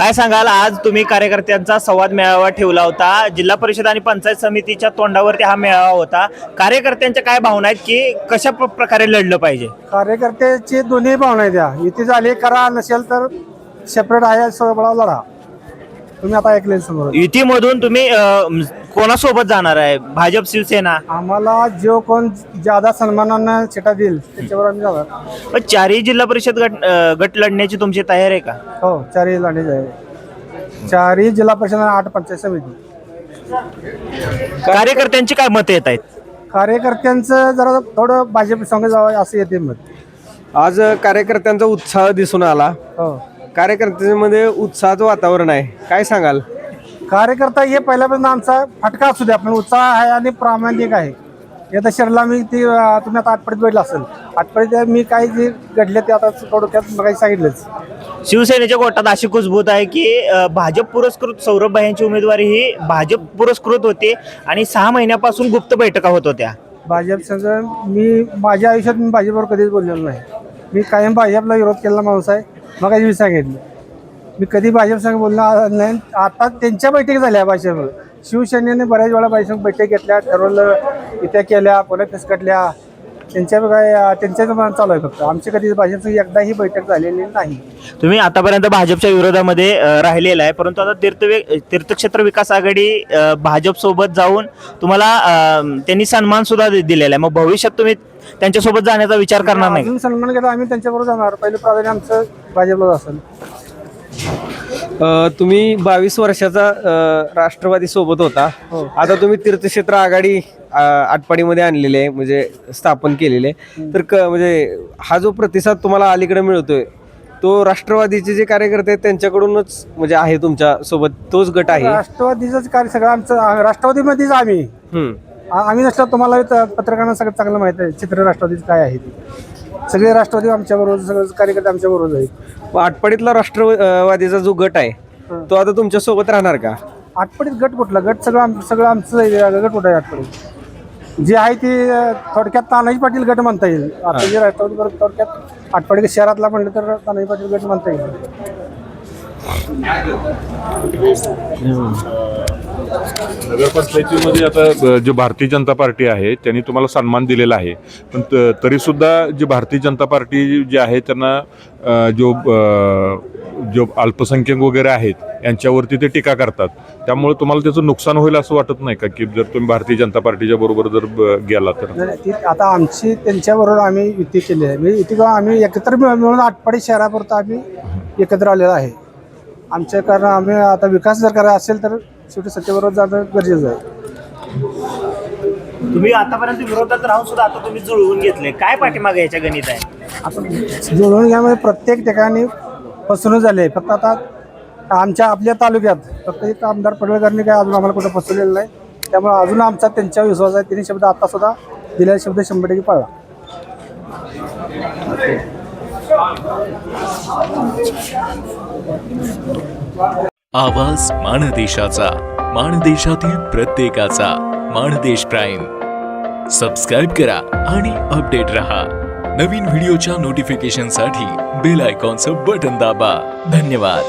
काय सांगाल, आज तुम्ही कार्यकर्त्यांचा संवाद मेळावा ठेवला होता. जिल्हा परिषद आणि पंचायत समितीच्या तोंडावरती हा मेळावा होता. कार्यकर्त्यांच्या काय भावना आहेत की कशा प्रकारे लढलं पाहिजे? कार्यकर्त्याची दोन्ही भावना आहेत. द्या युती झाली करा, नसेल तर सेपरेट आहे सोबळा लढा. तुम्ही आता ऐकले समोर. युतीमधून तुम्ही कोणासोबत जाणार आहे? भाजप, शिवसेना? आम्हाला जो कोण ज्यादा सन्मानानं चिठा देईल त्याच्यावर आम्ही जाणार. पण चारही जिल्हा परिषद गट लढण्याची तुमची तयारी आहे का? हो, चारही लढे आहे. चारही जिल्हा परिषद आणि 8 पंचायत समिती. कार्यकर्त्यांची काय मतं येत आहेत? कार्यकर्त्यांचं जरा थोडं भाजप संघ जावं असं येते मत. आज कार्यकर्त्यांचा उत्साह दिसून आला. हो, कार्यकर्त्यांमध्ये उत्साहाचं वातावरण आहे. काय सांगाल? कार्यकर्ता हे पहिल्यापासून आमचा फटका असू द्या, पण उत्साह आहे आणि प्रामाणिक आहे. येत्या शहराला मी ती तुम्ही आता आठपडीत बैठला असेल. आठपडीत मी काय जे घडले ते आता थोडक्यात मग सांगितलंच. शिवसेनेच्या गोटात अशी कुजबूत आहे की भाजप पुरस्कृत सौरभ भाईंची उमेदवारी ही भाजप पुरस्कृत होते आणि 6 महिन्यापासून गुप्त बैठका होत होत्या. भाजप संघ मी माझ्या आयुष्यात मी भाजपवर कधीच बोललेलो नाही. मी कायम भाजपला विरोध केलेला माणूस आहे. मग मी सांगितलं मी कधी भाजप संघ बोलणार नाही. आता त्यांच्या बैठकी झाल्या भाजप शिवसेनेने बऱ्याच वेळा भाजप बैठक घेतल्या, ठरवलं, इत्या केल्या, पुन्हा फिसकटल्या. त्यांच्या काय त्यांच्याच चालू आहे. फक्त आमची कधी भाजप एकदाही बैठक झालेली नाही. तुम्ही आतापर्यंत भाजपच्या विरोधामध्ये राहिलेला आहे, परंतु आता तीर्थक्षेत्र विकास आघाडी भाजप सोबत जाऊन तुम्हाला त्यांनी सन्मान सुद्धा दिलेला आहे. मग भविष्यात तुम्ही त्यांच्यासोबत जाण्याचा विचार करणार नाही? अजून सन्मान केला आम्ही त्यांच्याबरोबर जाणार. पहिलं प्राधान्य आमचं भाजपला असेल. तुम्ही 22 वर्षाचा राष्ट्रवादी सोबत होता. हो. आता तुम्ही तीर्थक्षेत्र आघाडी आटपाडीमध्ये आणलेली आहे, म्हणजे स्थापन केलेले आहे. तर म्हणजे हा जो प्रतिसाद तुम्हाला अलीकडे मिळतोय तो राष्ट्रवादीचे जे कार्यकर्ते आहेत त्यांच्याकडूनच म्हणजे आहे, तुमच्या सोबत तोच गट आहे? राष्ट्रवादीचंच कार्य सगळं आमचं. राष्ट्रवादीमध्येच आम्ही आम्ही नसलं तुम्हाला पत्रकारांना सगळं चांगलं माहित आहे चित्र राष्ट्रवादीचं काय आहे ते. सगळे राष्ट्रवादी आमच्या बरोबर, सगळे कार्यकर्ते आमच्या बरोबर आहेत. आटपाडीतला राष्ट्रवादीचा जो गट आहे तो आता तुमच्या सोबत राहणार का? आटपाडीत गट कुठला? गट सगळं आमचं गट कुठं आहे? आटपाडीत जे आहे ते थोडक्यात तानाजी पाटील गट म्हणता येईल. आता जे राष्ट्रवादी बरोबर थोडक्यात आटपाडी शहरातला म्हणलं तर तानाजी पाटील गट म्हणता येईल. नगरपंचायतीमध्ये आता जे भारतीय जनता पार्टी आहे त्यांनी तुम्हाला सन्मान दिलेला आहे, पण तरी सुद्धा जे भारतीय जनता पार्टी जे आहे त्यांना जो अल्पसंख्याक वगैरे आहेत यांच्यावरती ते टीका करतात. त्यामुळे तुम्हाला त्याचं नुकसान होईल असं वाटत नाही का की जर तुम्ही भारतीय जनता पार्टीच्या बरोबर जर गेला तर? आता आमची त्यांच्याबरोबर आम्ही युती केली आहे. म्हणजे युती आम्ही एकत्र मिळून आटपाडी शहरापुरता आम्ही एकत्र आलेलो आहे. आमच्या कारण आम्ही आता विकास जर करायचा असेल तर शेवटी सत्तेबरोबर जाणं गरजेचं आहे. तुम्ही आतापर्यंत विरोधात राहून सुद्धा आता तुम्ही जुळवून घेतले, काय पाठीमागे याच्या गणित आहे? आता जुळवून घ्यामध्ये प्रत्येक ठिकाणी फसवणूक झाली आहे. फक्त आता आपल्या तालुक्यात फक्त एक आमदार पडळकरनी काय अजून आम्हाला कुठं फसवलेलं नाही. त्यामुळे अजून आमचा त्यांच्यावर विश्वास आहे. तिने शब्द आता सुद्धा दिलेला शब्द 100% पाळला. आवाज माणदेशाचा, माणदेशातील प्रत्येकाचा. माणदेश प्राईम सबस्क्राईब करा आणि अपडेट रहा. नवीन व्हिडिओच्या नोटिफिकेशनसाठी बेल आयकॉनचं बटन दाबा. धन्यवाद.